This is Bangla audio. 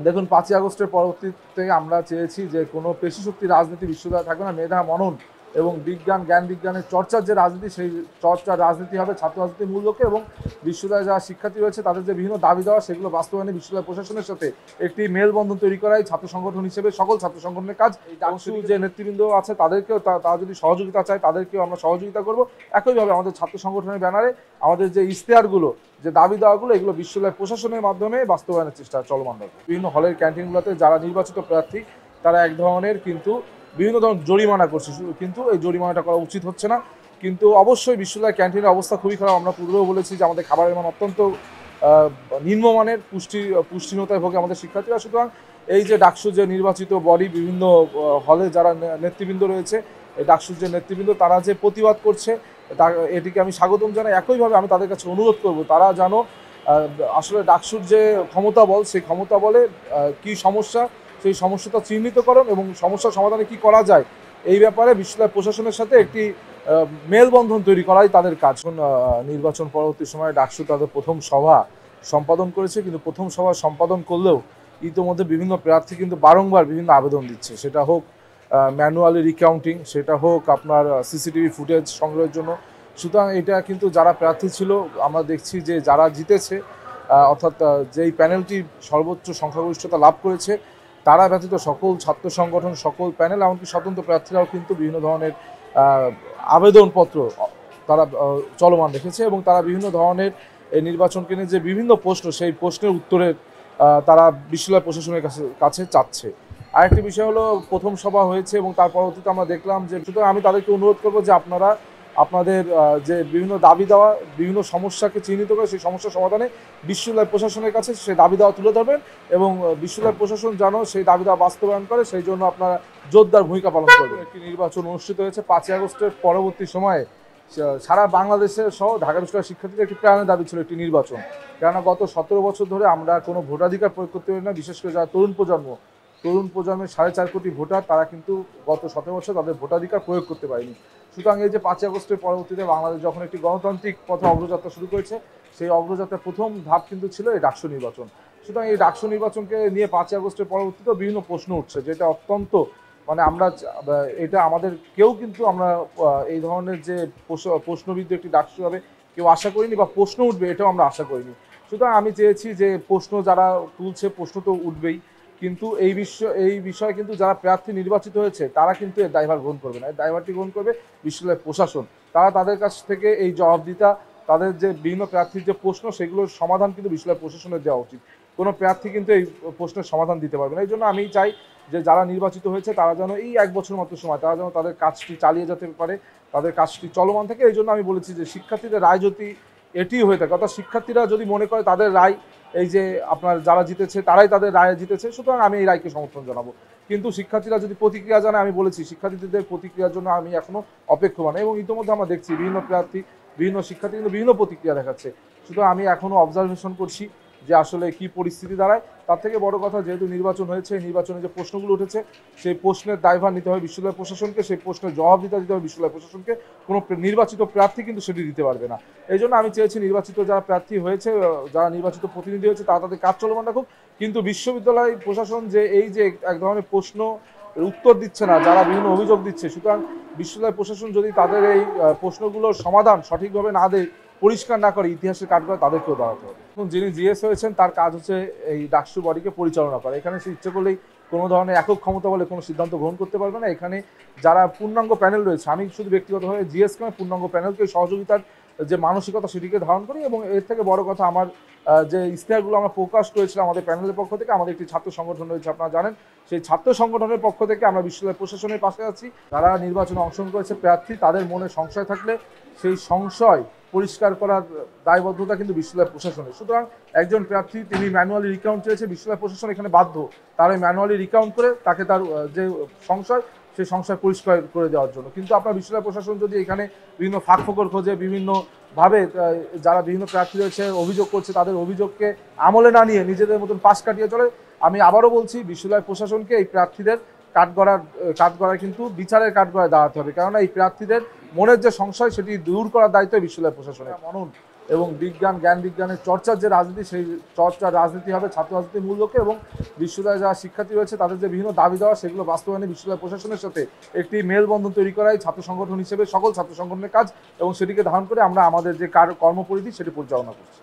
দেখুন ৫ই আগস্টের পরবর্তীতে আমরা চেয়েছি যে কোনো পেশিশক্তি রাজনীতি বিশ্ববিদ্যালয়ে থাকবে না, মেধা মনন এবং বিজ্ঞান জ্ঞান বিজ্ঞানের চর্চার যে রাজনীতি সেই চর্চার রাজনীতি হবে ছাত্র রাজনীতির মূল লক্ষ্যে, এবং বিশ্ববিদ্যালয়ে যারা শিক্ষার্থী রয়েছে তাদের যে বিভিন্ন দাবি দেওয়া সেগুলো বাস্তবায়নে বিশ্ববিদ্যালয় প্রশাসনের সাথে একটি মেলবন্ধন তৈরি করাই ছাত্র সংগঠন হিসেবে সকল ছাত্র সংগঠনের কাজ। এই ডাকসু যে নেতৃবৃন্দ আছে তাদেরকেও তারা যদি সহযোগিতা চায় তাদেরকেও আমরা সহযোগিতা করব। একইভাবে আমাদের ছাত্র সংগঠনের ব্যানারে আমাদের যে ইশতেহারগুলো যে দাবি দেওয়াগুলো এগুলো বিশ্ববিদ্যালয় প্রশাসনের মাধ্যমে বাস্তবায়নের চেষ্টা চলমান থাকবে। বিভিন্ন হলের ক্যান্টিনগুলোতে যারা নির্বাচিত প্রার্থী তারা এক ধরনের কিন্তু বিভিন্ন ধরনের জরিমানা করছে, কিন্তু এই জরিমানাটা করা উচিত হচ্ছে না। কিন্তু অবশ্যই বিশ্ববিদ্যালয় ক্যান্টিনের অবস্থা খুবই খারাপ। আমরা পূর্বেও বলেছি যে আমাদের খাবারের মান অত্যন্ত নিম্নমানের, পুষ্টিহীনতায় ভোগে আমাদের শিক্ষার্থীরা। সুতরাং এই যে ডাকসু যে নির্বাচিত বডি বিভিন্ন হলে যারা নেতৃবৃন্দ রয়েছে, এই ডাকসুর যে নেতৃবৃন্দ তারা যে প্রতিবাদ করছে এটিকে আমি স্বাগতম জানাই। একইভাবে আমি তাদের কাছে অনুরোধ করব তারা যেন আসলে ডাকসুর যে ক্ষমতা বল সেই ক্ষমতা বলে কি সমস্যা সেই সমস্যাটা চিহ্নিতকরণ এবং সমস্যার সমাধানে কি করা যায় এই ব্যাপারে বিশ্ববিদ্যালয় প্রশাসনের সাথে একটি মেলবন্ধন তৈরি করাই তাদের কাজ। নির্বাচন পরবর্তী সময়ে ডাকসু তাদের প্রথম সভা সম্পাদন করেছে, কিন্তু প্রথম সভা সম্পাদন করলেও ইতিমধ্যে বিভিন্ন প্রার্থী কিন্তু বারংবার বিভিন্ন আবেদন দিচ্ছে, সেটা হোক ম্যানুয়ালি রিকাউন্টিং, সেটা হোক আপনার সিসিটিভি ফুটেজ সংগ্রহের জন্য। সুতরাং এটা কিন্তু যারা প্রার্থী ছিল আমরা দেখছি যে যারা জিতেছে অর্থাৎ যেই প্যানেলটি সর্বোচ্চ সংখ্যাগরিষ্ঠতা লাভ করেছে তারা ব্যতীত সকল ছাত্র সংগঠন সকল প্যানেল এমনকি স্বতন্ত্র প্রার্থীরাও কিন্তু বিভিন্ন ধরনের আবেদনপত্র তারা চলমান রেখেছে, এবং তারা বিভিন্ন ধরনের এই নির্বাচনকে নিয়ে যে বিভিন্ন প্রশ্ন সেই প্রশ্নের উত্তরের তারা বিশ্ববিদ্যালয় প্রশাসনের কাছে চাচ্ছে। আরেকটি বিষয় হলো প্রথম সভা হয়েছে এবং তার পরবর্তীতে আমরা দেখলাম যে, সুতরাং আমি তাদেরকে অনুরোধ করবো যে আপনারা আপনাদের যে বিভিন্ন দাবি দেওয়া বিভিন্ন সমস্যাকে চিহ্নিত করে সেই সমস্যার সমাধানে বিশ্ববিদ্যালয় প্রশাসনের কাছে সেই দাবি দেওয়া তুলে ধরবেন, এবং বিশ্ববিদ্যালয় প্রশাসন যেন সেই দাবি দেওয়া বাস্তবায়ন করে সেই জন্য আপনারা জোরদার ভূমিকা পালন করবেন। একটি নির্বাচন অনুষ্ঠিত হয়েছে ৫ই আগস্টের পরবর্তী সময়ে সারা বাংলাদেশের সহ ঢাকা বিশ্ববিদ্যালয়ের শিক্ষার্থীদের একটি প্রাণের দাবি ছিল একটি নির্বাচন। কেননা গত ১৭ বছর ধরে আমরা কোনো ভোটাধিকার প্রয়োগ করতে পারি না, বিশেষ করে যারা তরুণ প্রজন্মের ৪.৫ কোটি ভোটার তারা কিন্তু গত ১৭ বছর তাদের ভোটাধিকার প্রয়োগ করতে পারেনি। সুতরাং এই যে ৫ই আগস্টের পরবর্তীতে বাংলাদেশ যখন একটি গণতান্ত্রিক পথে অগ্রযাত্রা শুরু করেছে সেই অগ্রযাত্রার প্রথম ধাপ কিন্তু ছিল এই ডাকসু নির্বাচন। সুতরাং এই ডাকসু নির্বাচনকে নিয়ে ৫ই আগস্টের পরবর্তীতেও বিভিন্ন প্রশ্ন উঠছে, যেটা অত্যন্ত মানে আমরা এটা আমাদের কেউ কিন্তু আমরা এই ধরনের যে প্রশ্নবিদ্ধ একটি ডাকসু হবে কেউ আশা করিনি, বা প্রশ্ন উঠবে এটাও আমরা আশা করিনি। সুতরাং আমি চেয়েছি যে প্রশ্ন যারা তুলছে প্রশ্ন তো উঠবেই, কিন্তু এই বিষয়ে কিন্তু যারা প্রার্থী নির্বাচিত হয়েছে তারা কিন্তু এর দায়ভার গ্রহণ করবে না, এর দায়ভারটি গ্রহণ করবে বিশ্ববিদ্যালয় প্রশাসন। তারা তাদের কাছ থেকে এই জবাবদিহিতা তাদের যে বিভিন্ন প্রার্থীর যে প্রশ্ন সেগুলোর সমাধান কিন্তু বিশ্ববিদ্যালয় প্রশাসনের দেওয়া উচিত। কোনো প্রার্থী কিন্তু এই প্রশ্নের সমাধান দিতে পারবে না। এই জন্য আমি চাই যে যারা নির্বাচিত হয়েছে তারা যেন এই ১ বছর মাত্র সময় তারা যেন তাদের কাজটি চালিয়ে যেতে পারে, তাদের কাজটি চলমান থাকে। এই জন্য আমি বলেছি যে শিক্ষার্থীদের রায় যদি এটি হয়ে থাকে, অর্থাৎ শিক্ষার্থীরা যদি মনে করে তাদের রায় এই যে আপনার যারা জিতেছে তারাই তাদের রায়ে জিতেছে, সুতরাং আমি এই রায়কে সমর্থন জানাবো। কিন্তু শিক্ষার্থীরা যদি প্রতিক্রিয়া জানায়, আমি বলেছি শিক্ষার্থীদের প্রতিক্রিয়ার জন্য আমি এখনো অপেক্ষমান, এবং ইতিমধ্যে আমরা দেখছি বিভিন্ন প্রার্থী বিভিন্ন শিক্ষার্থী কিন্তু বিভিন্ন প্রতিক্রিয়া দেখাচ্ছে। সুতরাং আমি এখনো অবজারভেশন করছি যে আসলে কি পরিস্থিতি দাঁড়ায়। তার থেকে বড় কথা, যেহেতু নির্বাচন হয়েছে এই নির্বাচনে যে প্রশ্নগুলো উঠেছে সেই প্রশ্নের দায়ভার নিতে হবে বিশ্ববিদ্যালয় প্রশাসনকে, সেই প্রশ্নের জবাবদিহিতা দিতে হবে বিশ্ববিদ্যালয় প্রশাসনকে। কোনো নির্বাচিত প্রার্থী কিন্তু সেটি দিতে পারবে না। এই জন্য আমি চেয়েছি নির্বাচিত যারা প্রার্থী হয়েছে যারা নির্বাচিত প্রতিনিধি হয়েছে তারা তাদের কাজ চলমান রাখুক, কিন্তু বিশ্ববিদ্যালয় প্রশাসন যে এই যে এক ধরনের প্রশ্ন উত্তর দিচ্ছে না, যারা বিভিন্ন অভিযোগ দিচ্ছে, সুতরাং বিশ্ববিদ্যালয় প্রশাসন যদি তাদের এই প্রশ্নগুলোর সমাধান সঠিকভাবে না দেয়, পরিষ্কার না করে ইতিহাসের কাঠগড়ায় তাদেরকেও দাঁড়াতে হবে। এখন যিনি জিএস হয়েছেন তার কাজ হচ্ছে এই ডাকসু বডিকে পরিচালনা করা। এখানে সে ইচ্ছে করলেই কোনো ধরনের একক ক্ষমতা বলে কোনো সিদ্ধান্ত গ্রহণ করতে পারবে না। এখানে যারা পূর্ণাঙ্গ প্যানেল রয়েছে, আমি শুধু ব্যক্তিগতভাবে জিএসকে পূর্ণাঙ্গ প্যানেলকে সহযোগিতার যে মানসিকতা সেটিকে ধারণ করি, এবং এর থেকে বড় কথা আমার যে ইশতেহারগুলো আমরা প্রকাশ করেছিলাম আমাদের প্যানেলের পক্ষ থেকে, আমাদের একটি ছাত্র সংগঠন রয়েছে আপনারা জানেন, সেই ছাত্র সংগঠনের পক্ষ থেকে আমরা বিশ্ববিদ্যালয় প্রশাসনের পাশে আছি। যারা নির্বাচনে অংশগ্রহণ করেছে প্রার্থী তাদের মনে সংশয় থাকলে সেই সংশয় পরিষ্কার করার দায়বদ্ধতা কিন্তু বিশ্ববিদ্যালয় প্রশাসনের। সুতরাং একজন প্রার্থী তিনি ম্যানুয়ালি রিকাউন্ট চেয়েছে, বিশ্ববিদ্যালয় প্রশাসন এখানে বাধ্য তার ওই ম্যানুয়ালি রিকাউন্ট করে তাকে তার যে সংশয় সেই সংশয় পরিষ্কার করে দেওয়ার জন্য। কিন্তু আপনার বিশ্ববিদ্যালয় প্রশাসন যদি এখানে বিভিন্ন ফাঁক ফোকর খোঁজে, বিভিন্নভাবে যারা বিভিন্ন প্রার্থী রয়েছে অভিযোগ করছে তাদের অভিযোগকে আমলে না নিয়ে নিজেদের মতন পাশ কাটিয়ে চলে, আমি আবারও বলছি বিশ্ববিদ্যালয় প্রশাসনকে এই প্রার্থীদের কাঠগড়ায় কিন্তু বিচারের কাঠগড়ায় দাঁড়াতে হবে, কেননা এই প্রার্থীদের মনের যে সংশয় সেটি দূর করার দায়িত্ব বিশ্ববিদ্যালয় প্রশাসনের। মনন এবং জ্ঞান বিজ্ঞানের চর্চার যে রাজনীতি, সেই চর্চার রাজনীতি হবে ছাত্র রাজনীতির মূল লক্ষ্যে, এবং বিশ্ববিদ্যালয়ে যারা শিক্ষার্থী রয়েছে তাদের যে বিভিন্ন দাবি দেওয়া সেগুলো বাস্তবায়নে বিশ্ববিদ্যালয় প্রশাসনের সাথে একটি মেলবন্ধন তৈরি করাই ছাত্র সংগঠন হিসেবে সকল ছাত্র সংগঠনের কাজ, এবং সেটিকে ধারণ করে আমরা আমাদের যে কর্মপরিধি সেটি পরিচালনা করছি।